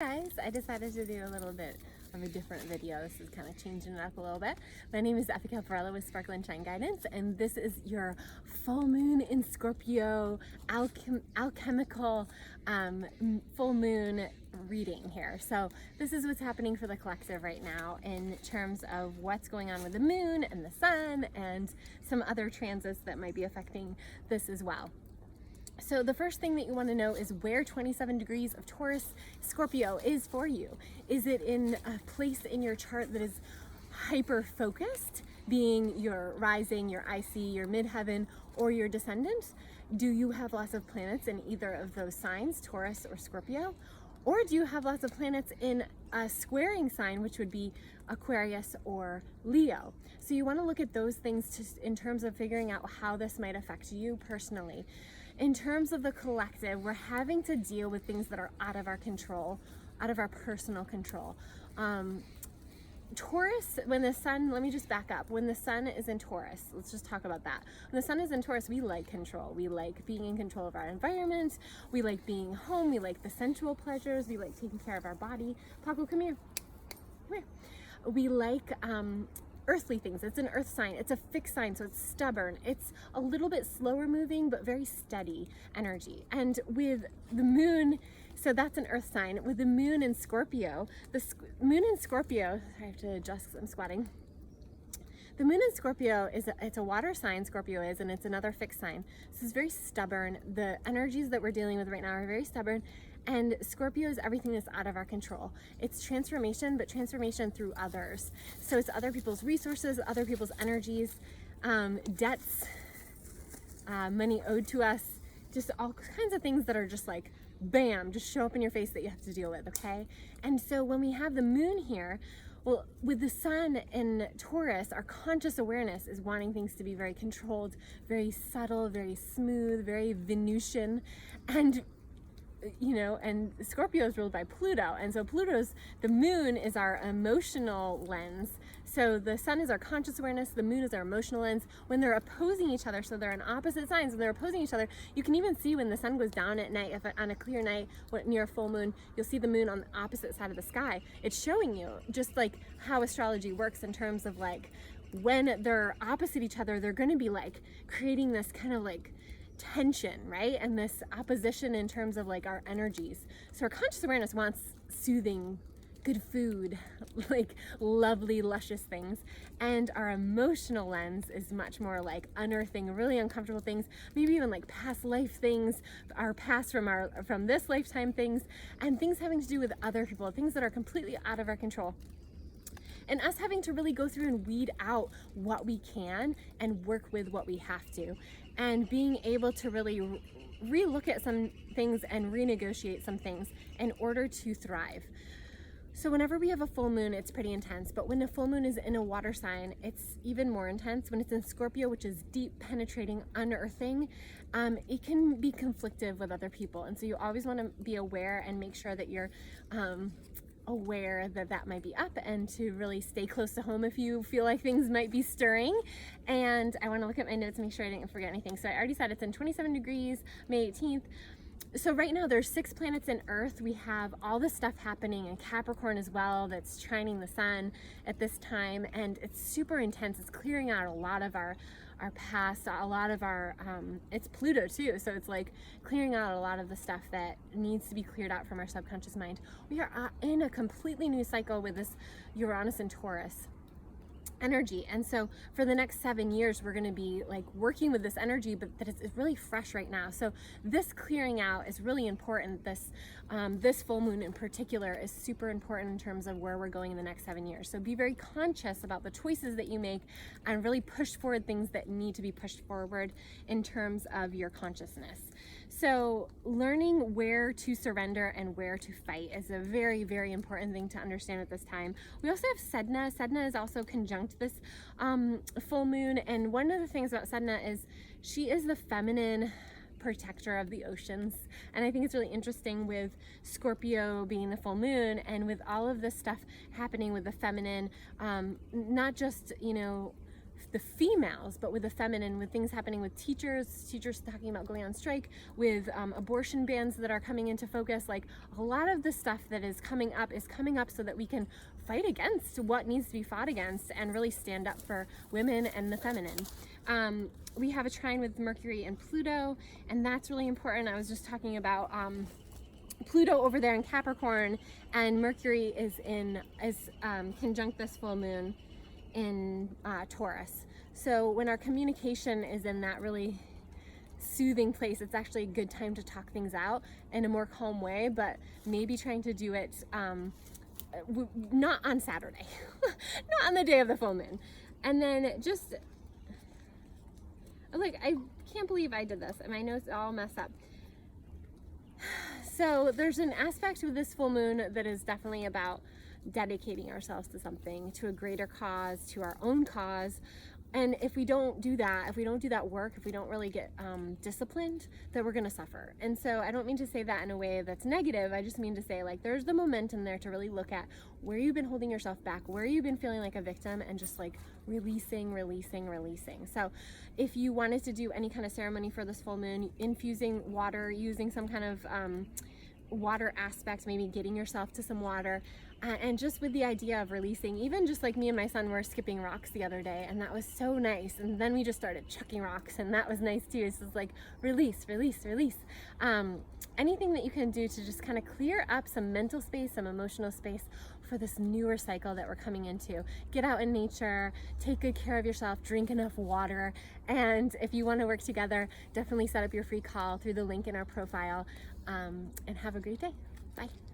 Guys, I decided to do a little bit of a different video. This is kind of changing it up a little bit. My name is Abigail Barella with Sparkle and Shine Guidance, and this is your full moon in Scorpio alchemical full moon reading here. So this is what's happening for the collective right now in terms of what's going on with the moon and the sun and some other transits that might be affecting this as well. So the first thing that you want to know is where 27 degrees of Taurus Scorpio is for you. Is it in a place in your chart that is hyper focused, being your rising, your IC, your midheaven, or your descendant? Do you have lots of planets in either of those signs, Taurus or Scorpio? Or do you have lots of planets in a squaring sign, which would be Aquarius or Leo? So you want to look at those things in terms of figuring out how this might affect you personally. In terms of the collective, we're having to deal with things that are out of our control, out of our personal control. Taurus, when the sun, let me just back up. When the sun is in Taurus, let's just talk about that. When the sun is in Taurus, we like control. We like being in control of our environment. We like being home. We like the sensual pleasures. We like taking care of our body. Paco, come here. Come here. We like earthly things. It's an earth sign. It's a fixed sign, so it's stubborn. It's a little bit slower moving, but very steady energy. And with the moon, so that's an earth sign. With the moon in Scorpio, moon in Scorpio, I have to adjust because I'm sweating. The moon in Scorpio it's a water sign, Scorpio is, and it's another fixed sign. So it's very stubborn. The energies that we're dealing with right now are very stubborn. And Scorpio is everything that's out of our control. It's transformation, but transformation through others. So it's other people's resources, other people's energies, debts, money owed to us, just all kinds of things that are just like, bam, just show up in your face that you have to deal with, okay? And so when we have the moon here, well, with the sun in Taurus, our conscious awareness is wanting things to be very controlled, very subtle, very smooth, very Venusian, and and Scorpio is ruled by Pluto. And so the moon is our emotional lens. So the sun is our conscious awareness, the moon is our emotional lens. When they're opposing each other, so they're in opposite signs, when they're opposing each other, you can even see when the sun goes down at night, on a clear night, near a full moon, you'll see the moon on the opposite side of the sky. It's showing you just like how astrology works in terms of like, when they're opposite each other, they're going to be like creating this kind of like tension, right? And this opposition in terms of like our energies. So our conscious awareness wants soothing, good food, like lovely, luscious things. And our emotional lens is much more like unearthing really uncomfortable things, maybe even like past life things, our past from this lifetime things, and things having to do with other people, things that are completely out of our control. And us having to really go through and weed out what we can and work with what we have to. And being able to really relook at some things and renegotiate some things in order to thrive. So whenever we have a full moon, it's pretty intense. But when a full moon is in a water sign, it's even more intense. When it's in Scorpio, which is deep, penetrating, unearthing, it can be conflictive with other people. And so you always want to be aware and make sure that you're aware that might be up, and to really stay close to home if you feel like things might be stirring. And I want to look at my notes and make sure I didn't forget anything. So I already said it's in 27 degrees, May 18th. So right now there's 6 planets in Earth. We have all this stuff happening in Capricorn as well that's trining the sun at this time, and it's super intense. It's clearing out a lot of our past, a lot of our, it's Pluto too, so it's like clearing out a lot of the stuff that needs to be cleared out from our subconscious mind. We are in a completely new cycle with this Uranus and Taurus energy. And so for the next 7 years, we're going to be like working with this energy, but that it's really fresh right now. So this clearing out is really important. This full moon in particular is super important in terms of where we're going in the next 7 years. So be very conscious about the choices that you make and really push forward things that need to be pushed forward in terms of your consciousness. So learning where to surrender and where to fight is a very, very important thing to understand at this time. We also have Sedna. Sedna is also conjunct this full moon. And one of the things about Sedna is she is the feminine protector of the oceans. And I think it's really interesting with Scorpio being the full moon and with all of this stuff happening with the feminine, not just, the females, but with the feminine, with things happening with teachers talking about going on strike, with abortion bans that are coming into focus. Like, a lot of the stuff that is coming up so that we can fight against what needs to be fought against and really stand up for women and the feminine. We have a trine with Mercury and Pluto, and that's really important. I was just talking about Pluto over there in Capricorn, and Mercury is conjunct this full moon in Taurus. So when our communication is in that really soothing place, it's actually a good time to talk things out in a more calm way, but maybe trying to do it not on Saturday, not on the day of the full moon. And then just, like, I can't believe I did this, and my notes all messed up. So there's an aspect with this full moon that is definitely about dedicating ourselves to something, to a greater cause, to our own cause. And if we don't do that, work, if we don't really get disciplined, then we're gonna suffer. And so I don't mean to say that in a way that's negative. I just mean to say, like, there's the momentum there to really look at where you've been holding yourself back, where you've been feeling like a victim, and just like releasing. So if you wanted to do any kind of ceremony for this full moon, infusing water, using some kind of water aspect, maybe getting yourself to some water, and just with the idea of releasing. Even just like me and my son were skipping rocks the other day, and that was so nice, and then we just started chucking rocks, and that was nice too. So it's like release. Anything that you can do to just kind of clear up some mental space, some emotional space for this newer cycle that we're coming into. Get out in nature, take good care of yourself, drink enough water, and if you want to work together, definitely set up your free call through the link in our profile, and have a great day. Bye.